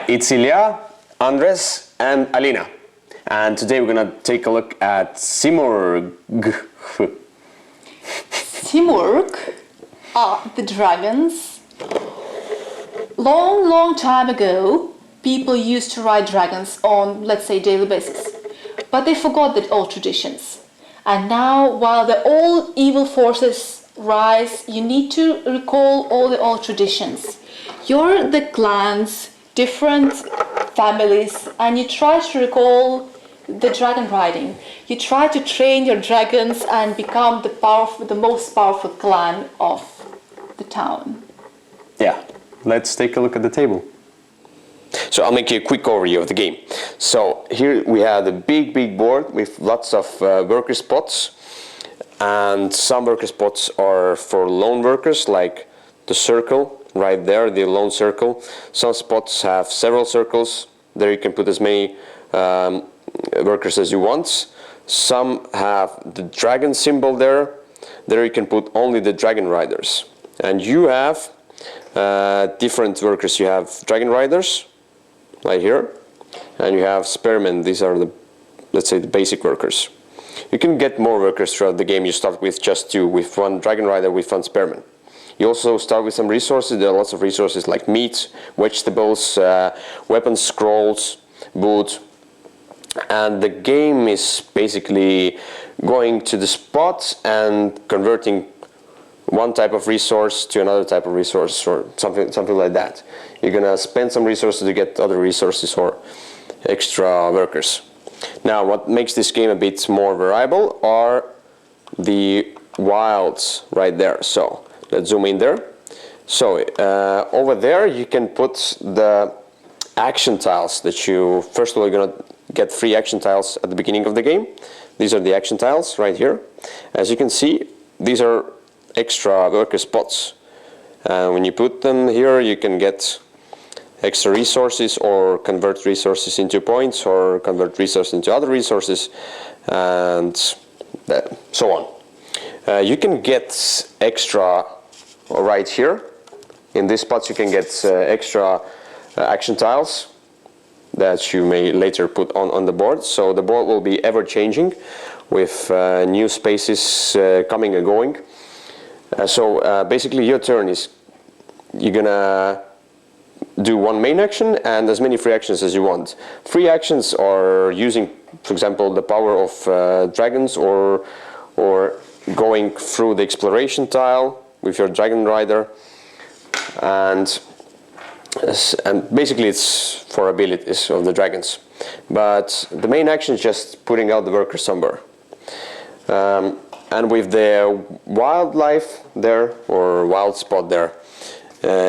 it's Ilja, Andres and Alina. And today we're gonna take a look at Simurgh. Simurgh are the dragons. Long time ago, people used to ride dragons on, let's say, daily basis. But they forgot that old traditions. And now, while the old evil forces rise, you need to recall all the old traditions. You're the clans, different families, and you try to recall the dragon riding. You try to train your dragons and become the most powerful clan of the town. Yeah, let's take a look at the table. So I'll make you a quick overview of the game. So here we have a big board with lots of worker spots, and some worker spots are for lone workers, like the circle right there, the lone circle. Some spots have several circles. There you can put as many workers as you want. Some have the dragon symbol there. There you can put only the dragon riders. And you have different workers. You have dragon riders right here, and you have spearmen. These are the, let's say, the basic workers. You can get more workers throughout the game. You start with just two, with one dragon rider, with one spearman. You also start with some resources. There are lots of resources like meat, vegetables, weapons, scrolls, wood. And the game is basically going to the spot and converting one type of resource to another type of resource, or something like that. You're gonna spend some resources to get other resources or extra workers. Now, what makes this game a bit more variable are the wilds right there. So let's zoom in there. So over there you can put the action tiles that you, first of all, you're gonna get 3 action tiles at the beginning of the game. These are the action tiles right here. As you can see, these are extra worker spots. When you put them here, you can get extra resources, or convert resources into points, or convert resources into other resources, and so on. You can get extra right here. In these spots you can get extra action tiles that you may later put on the board. So the board will be ever changing with new spaces coming and going. So basically your turn is, you're gonna do one main action and as many free actions as you want. Free actions are using, for example, the power of dragons, or going through the exploration tile with your dragon rider, and basically it's for abilities of the dragons. But the main action is just putting out the workers somewhere. And with the wildlife there, or wild spot there,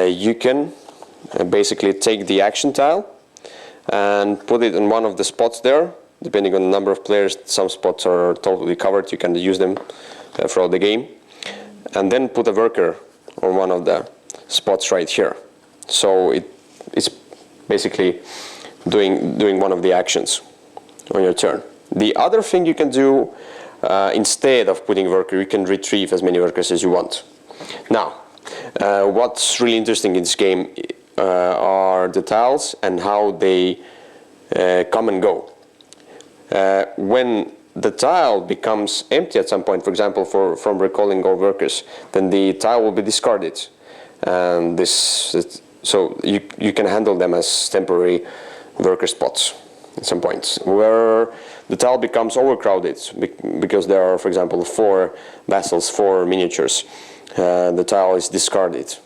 you can basically take the action tile and put it in one of the spots there. Depending on the number of players, some spots are totally covered. You can use them throughout the game. And then put a worker on one of the spots right here. So it's basically doing one of the actions on your turn. The other thing you can do, instead of putting a worker, you can retrieve as many workers as you want. Now, what's really interesting in this game are the tiles and how they come and go. When the tile becomes empty at some point, for example, from recalling all workers, then the tile will be discarded. And so you can handle them as temporary worker spots at some points. Where the tile becomes overcrowded because there are, for example, 4 vassals, 4 miniatures, the tile is discarded,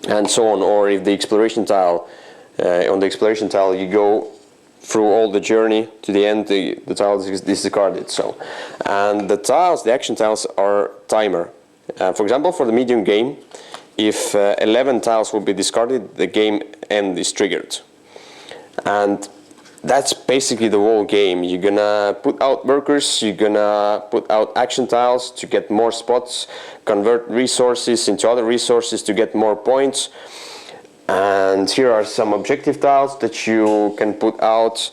and so on. Or if the exploration tile, on the exploration tile you go through all the journey to the end, the tile is discarded. So, and the tiles, the action tiles, are timer. For example, for the medium game, if 11 tiles will be discarded, the game end is triggered. And that's basically the whole game. You're gonna put out workers, you're gonna put out action tiles to get more spots, convert resources into other resources to get more points. And here are some objective tiles that you can put out,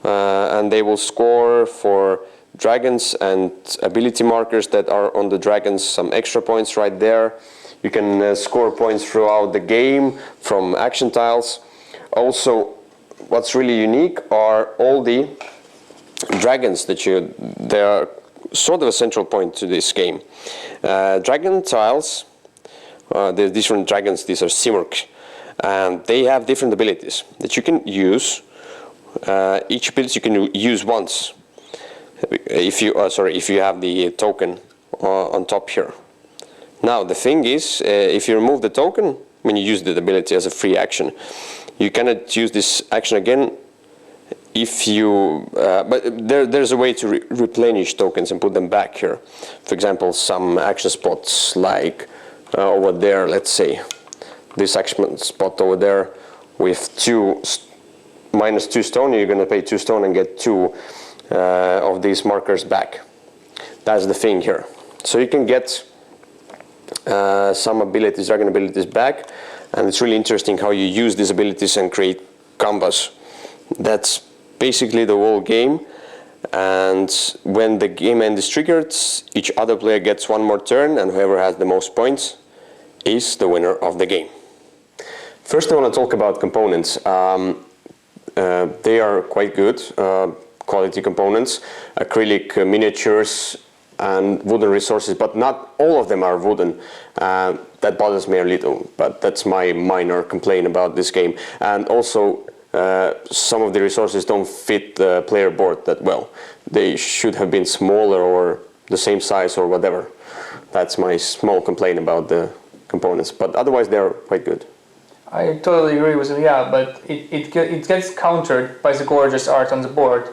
and they will score for dragons and ability markers that are on the dragons, some extra points right there. You can score points throughout the game from action tiles. Also, what's really unique are all the dragons they are sort of a central point to this game. Dragon tiles, the different dragons, these are Simurgh, and they have different abilities that you can use. Each ability you can use once if you have the token on top here. Now the thing is, if you remove the token when you use the ability as a free action, you cannot use this action again. If you, but there's a way to replenish tokens and put them back here. For example, some action spots like over there, let's say this action spot over there with -2 stone, you're going to pay 2 stone and get 2 of these markers back. That's the thing here. So you can get some abilities, dragon abilities back, and it's really interesting how you use these abilities and create combos. That's basically the whole game, and when the game end is triggered, each other player gets 1 more turn, and whoever has the most points is the winner of the game. First, I want to talk about components. They are quite good, quality components, acrylic miniatures and wooden resources, but not all of them are wooden. That bothers me a little, but that's my minor complaint about this game. And also, some of the resources don't fit the player board that well. They should have been smaller or the same size or whatever. That's my small complaint about the components, but otherwise they're quite good. I totally agree with Ilja, but it gets countered by the gorgeous art on the board.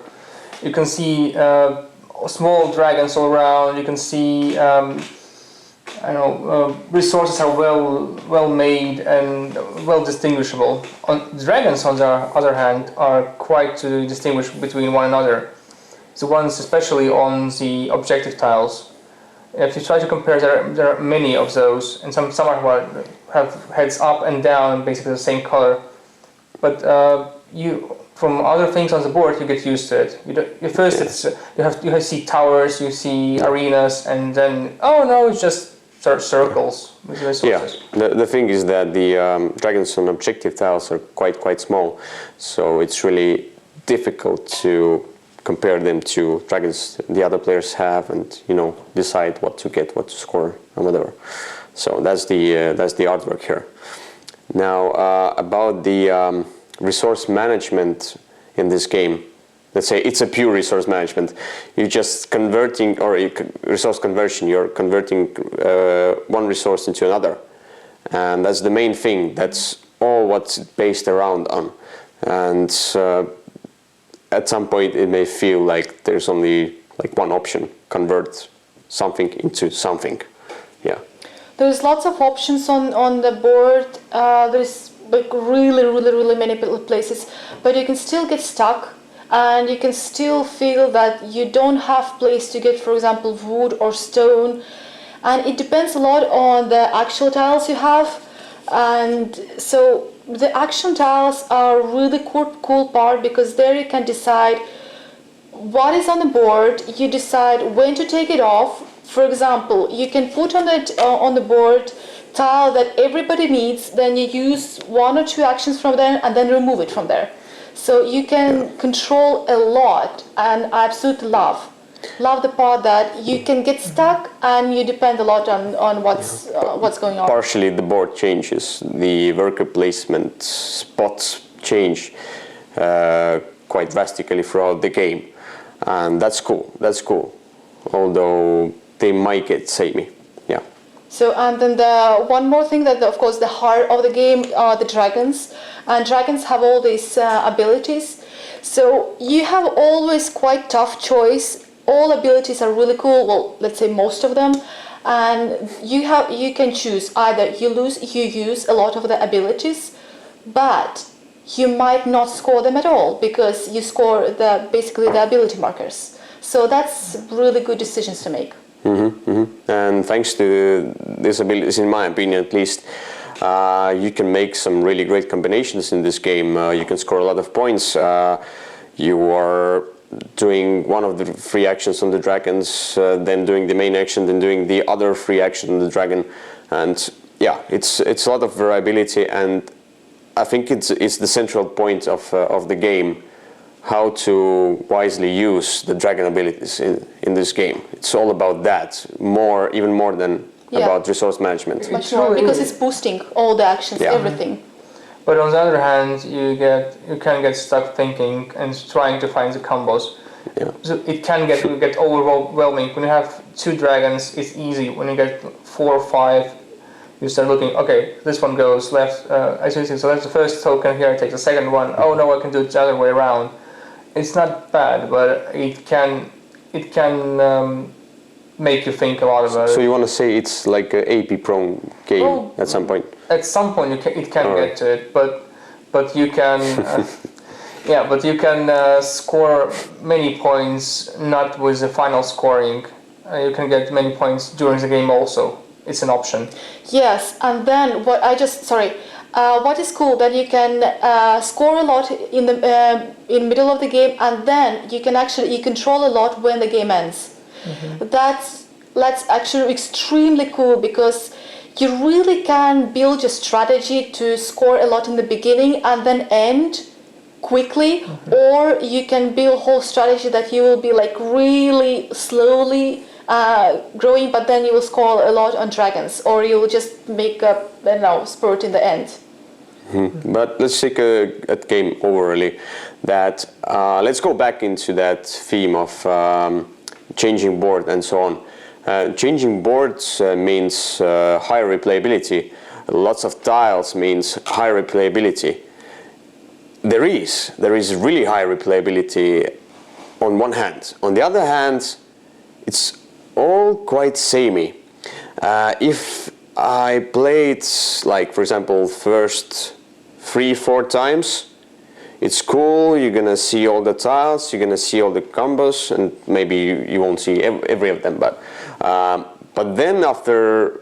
You can see small dragons all around. You can see resources are well made and well distinguishable. Dragons, on the other hand, are quite to distinguish between one another. The ones especially on the objective tiles. If you try to compare, there are many of those, and some have heads up and down, basically the same color. But from other things on the board, you get used to it. You see towers, you see arenas, and then it's just circles with resources. Yeah, the thing is that the dragons on objective tiles are quite small, so it's really difficult to compare them to dragons the other players have, and decide what to get, what to score, and whatever. So that's the artwork here. Now about the resource management in this game. Let's say it's a pure resource management. You're just converting, or resource conversion. You're converting one resource into another, and that's the main thing. That's all what's based around on, and at some point it may feel like there's only like one option: convert something into something. Yeah. There's lots of options on the board. There's like really many places, but you can still get stuck, and you can still feel that you don't have place to get, for example, wood or stone, and it depends a lot on the actual tiles you have. And so the action tiles are really cool part, because there you can decide what is on the board. You decide when to take it off. For example, you can put on the board tile that everybody needs, then you use 1 or 2 actions from there and then remove it from there. So you can control a lot, and I absolutely love the part that you can get stuck and you depend a lot on what's going on. Partially the board changes, the worker placement spots change quite drastically throughout the game, and that's cool, although they might get samey. Yeah. So, and then the one more thing, that of course the heart of the game are the dragons, and dragons have all these abilities. So you have always quite tough choice. All abilities are really cool. Well, let's say most of them, and you can choose either you use a lot of the abilities, but you might not score them at all because you score basically the ability markers. So that's really good decisions to make. And thanks to these abilities, in my opinion at least, you can make some really great combinations in this game. You can score a lot of points. You are doing one of the free actions on the dragons, then doing the main action, then doing the other free action on the dragon, and yeah, it's a lot of variability, and I think it's the central point of the game, how to wisely use the dragon abilities in this game. It's all about that, even more than about resource management. Much more, because it's boosting all the actions, Yeah. everything. But on the other hand, you can get stuck thinking and trying to find the combos. Yeah. So it can get overwhelming. When you have 2 dragons, it's easy. When you get 4 or 5, you start looking. Okay, this one goes left. So that's the first token here. I take the second one. Oh no, I can do it the other way around. It's not bad, but it can make you think a lot about it. So you want to say it's like an AP prone game at some point? At some point, it can get to it, but you can. But you can score many points, not with the final scoring. You can get many points during the game also. It's an option. Yes, and then what is cool that you can score a lot in the middle of the game, and then you control a lot when the game ends. Mm-hmm. That's actually extremely cool, because you really can build your strategy to score a lot in the beginning and then end quickly, or you can build whole strategy that you will be like really slowly growing, but then you will score a lot on dragons, or you will just make a spurt in the end. Mm-hmm. But let's take a game overly. Let's go back into that theme of changing board and so on. Changing boards means higher replayability. Lots of tiles means higher replayability. There is really high replayability on one hand. On the other hand, it's all quite samey. If I played, like, for example, first 3-4 times, it's cool, you're gonna see all the tiles, you're gonna see all the combos, and maybe you won't see every of them, but then after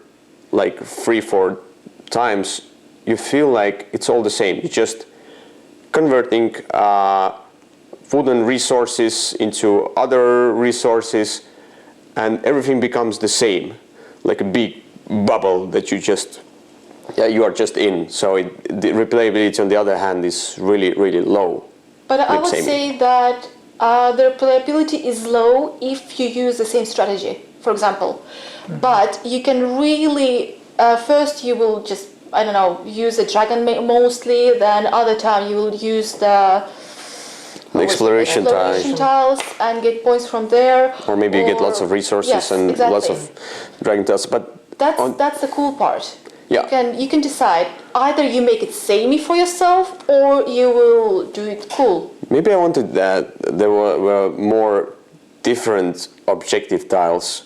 like 3-4 times, you feel like it's all the same. You just converting food and resources into other resources, and everything becomes the same, like a big bubble that you are just in. So the replayability on the other hand is really, really low. But I would say that the replayability is low if you use the same strategy, for example. Mm-hmm. But you can really first you will just use a dragon mostly, then other time you will use the exploration tiles and get points from there. Or maybe you get lots of resources lots of dragon tiles. But that's the cool part. Yeah. You can decide either you make it samey for yourself or you will do it cool. Maybe I wanted that there were more different objective tiles,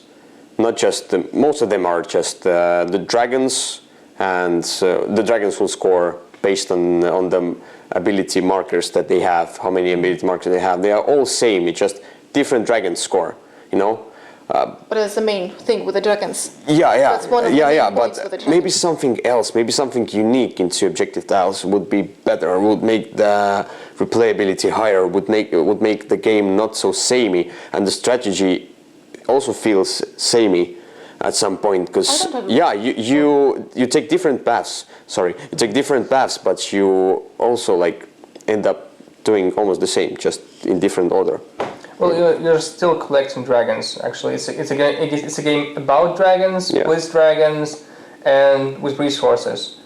not just most of them are just the dragons. And the dragons will score based on the ability markers that they have, how many ability markers they have. They are all same, it's just different dragons score, But that's the main thing with the dragons. Yeah. That's one of the main points with the But dragons. maybe something else, maybe something unique into objective tiles would be better, would make the replayability higher, would make the game not so samey, and the strategy also feels samey at some point, because you take different paths. You take different paths, but you also like end up doing almost the same, just in different order. Well, you're still collecting dragons. Actually, it's a game about dragons, with dragons, and with resources.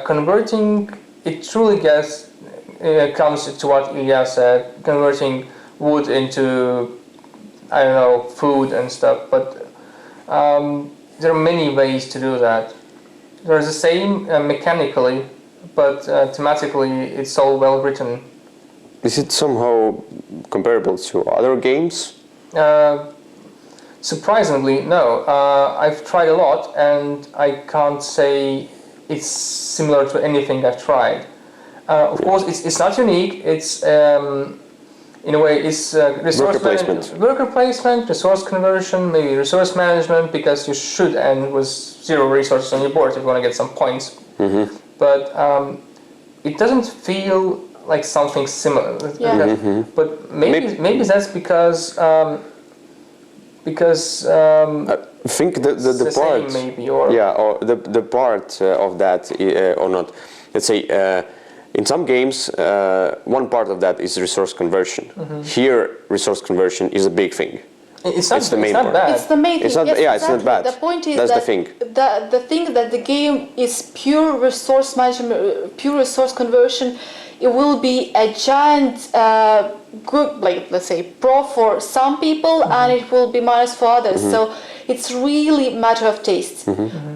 Converting it truly comes to what Ilja said. Converting wood into food and stuff, but. There are many ways to do that. They're the same mechanically, but thematically it's all well written. Is it somehow comparable to other games? Surprisingly, no. I've tried a lot and I can't say it's similar to anything I've tried. Of course, it's not unique. It's in a way, it's worker placement, resource conversion, maybe resource management, because you should end with 0 resources on your board if you want to get some points. Mm-hmm. But it doesn't feel like something similar. Yeah. Mm-hmm. But maybe that's because I think the part, same maybe, or the part of that or not. Let's say in some games, one part of that is resource conversion. Here, resource conversion is a big thing. It's not, It's the main not part. bad. It's the main thing. It's not, yes, yeah, exactly. it's not bad. The point is That's that the thing. the thing that the game is pure resource management, pure resource conversion. It will be a giant good, like let's say, pro for some people, and it will be minus for others. So it's really a matter of taste.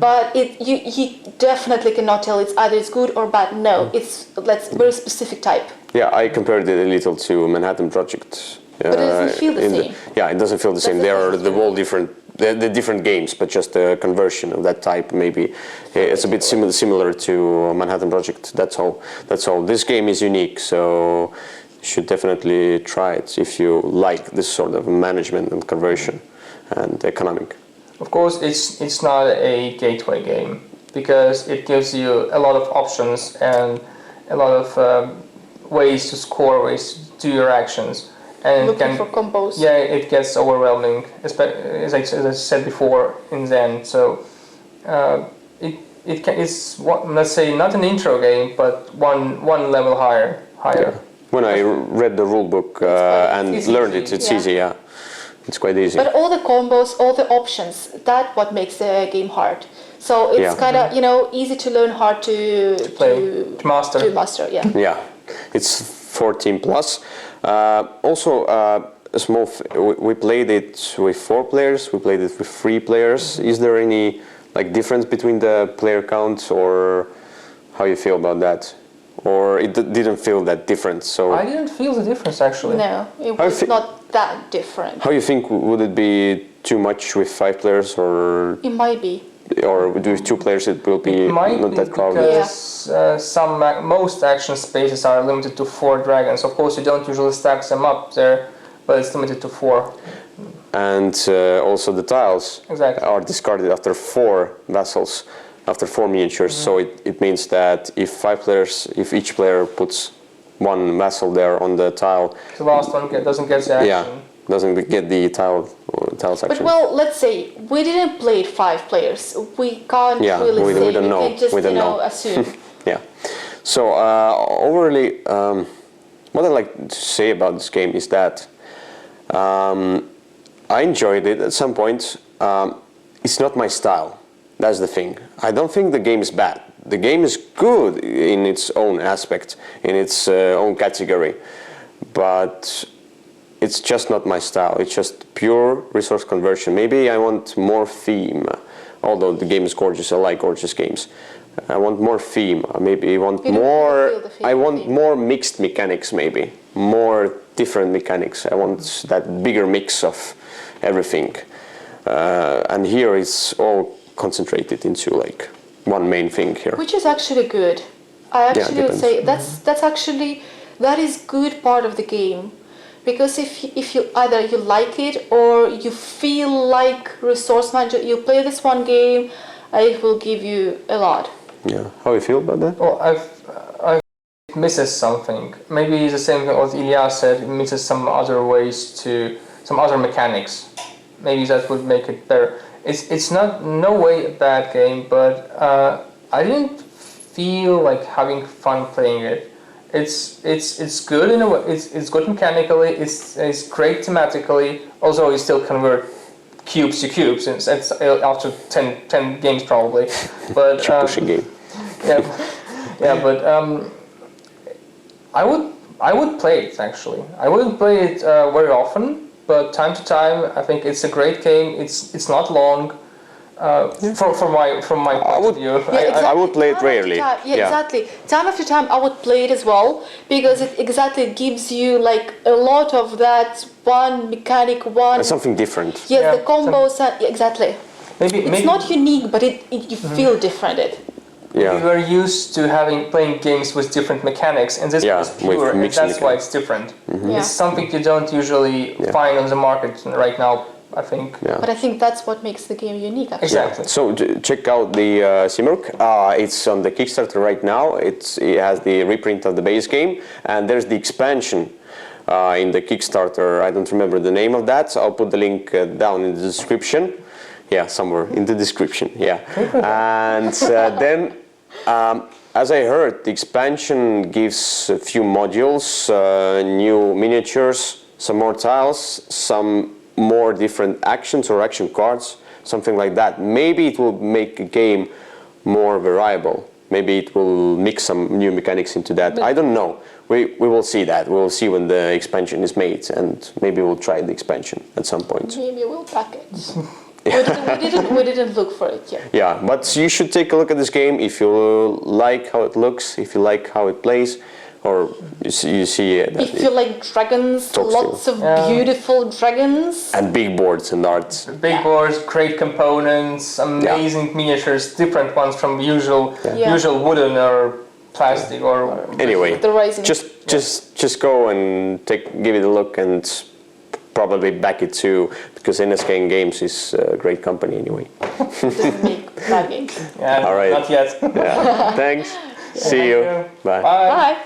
But you definitely cannot tell it's either it's good or bad. No, it's very specific type. Yeah, I compared it a little to Manhattan Project. But it doesn't feel the same. Yeah, it doesn't feel the same. the They are thing. the whole different, the different games, but just a conversion of that type. Maybe it's a bit similar to Manhattan Project. That's all. That's all. This game is unique, so you should definitely try it if you like this sort of management and conversion and economic. Of course, it's not a gateway game because it gives you a lot of options and a lot of ways to score, ways to do your actions. And Looking for combos. Yeah, it gets overwhelming, as I said before in the end. So it's let's say not an intro game, but one level higher. Yeah. When I read the rule book and it's learned easy. it, it's easy. Yeah, it's quite easy. But all the combos, all the options, that's what makes the game hard. So it's Yeah. kind of easy to learn, hard to play, to master. To master, yeah. Yeah, it's 14 plus. Also, a small. We played it with 4 players. We played it with 3 players. Is there any difference between the player counts, or how you feel about that? Or it didn't feel that different? So I didn't feel the difference actually. No, it was not that different. how you think, would it be too much with 5 players, or It might be. with 2 players it will be It might not be that crowded? because most action spaces are limited to 4 dragons. Of course, you don't usually stack them up there, but it's limited to 4. And also the tiles Exactly. are discarded after 4 vassals, after 4 miniatures. So it means that if each player puts 1 vassal there on the tile, The last one doesn't get the action. yeah, doesn't get the tiles But action. well, let's say we didn't play it 5 players. We can't Yeah, really we say. don't know. We can just We don't know. assume. Yeah. So overall, what I like to say about this game is that I enjoyed it at some point. It's not my style. That's the thing. I don't think the game is bad. The game is good in its own aspect, in its own category, but it's just not my style. It's just pure resource conversion. Maybe I want more theme, although the game is gorgeous. I like gorgeous games. I want more theme. Maybe I want You don't more. feel the I want theme. more mixed mechanics. Maybe more different mechanics. I want that bigger mix of everything. And here it's all concentrated into one main thing here. Which is actually good. I actually would depends. say that is good part of the game, because if you either you like it or you feel like resource manager, you play this one game, it will give you a lot. Yeah. How you feel about that? Well, it misses something. Maybe the same thing what Ilja said. It misses some other ways some other mechanics. Maybe that would make it better. It's not no way a bad game, but I didn't feel like having fun playing it. It's good in a way. It's good mechanically. It's great thematically. Also, you still convert cubes to cubes. It's after 10 games probably. But Pushing game. yeah, yeah. But I would play it actually. I wouldn't play it very often. But time to time, I think it's a great game. It's not long. From my point of view, I would play it Time after rarely. time. Yeah, Yeah. exactly. Time after time, I would play it as well, because it exactly gives you a lot of that one mechanic, one. That's something different. Yes, Yeah, the combos. Exactly. It's not unique, but you feel different. We Yeah. were used to playing games with different mechanics, and this Yeah, is with pure, and mixed that's why mechanics. it's different. Yeah. It's something you don't usually find on the market right now, I think. Yeah. But I think that's what makes the game unique. Actually. Exactly. So check out the Simurgh. It's on the Kickstarter right now. It has the reprint of the base game, and there's the expansion in the Kickstarter. I don't remember the name of that. So I'll put the link down in the description. Yeah, somewhere in the description. Yeah, and then as I heard, the expansion gives a few modules, new miniatures, some more tiles, some more different actions or action cards, something like that. Maybe it will make a game more variable. Maybe it will mix some new mechanics into that. I don't know. We will see that. We will see when the expansion is made, and maybe we'll try the expansion at some point. Maybe we'll pack it. We didn't look for it yet. Yeah, but you should take a look at this game if you like how it looks, if you like how it plays, or you see that If you like dragons, Talks lots to of beautiful dragons. and big boards and arts. Big boards, great components, amazing miniatures, different ones from usual wooden or plastic or. Anyway, The rising. just go and give it a look and probably back it too, because NSKN Games is a great company anyway. Doesn't make bragging. Yeah, All right. not yet. Yeah. Thanks. See you. you. Bye. Bye.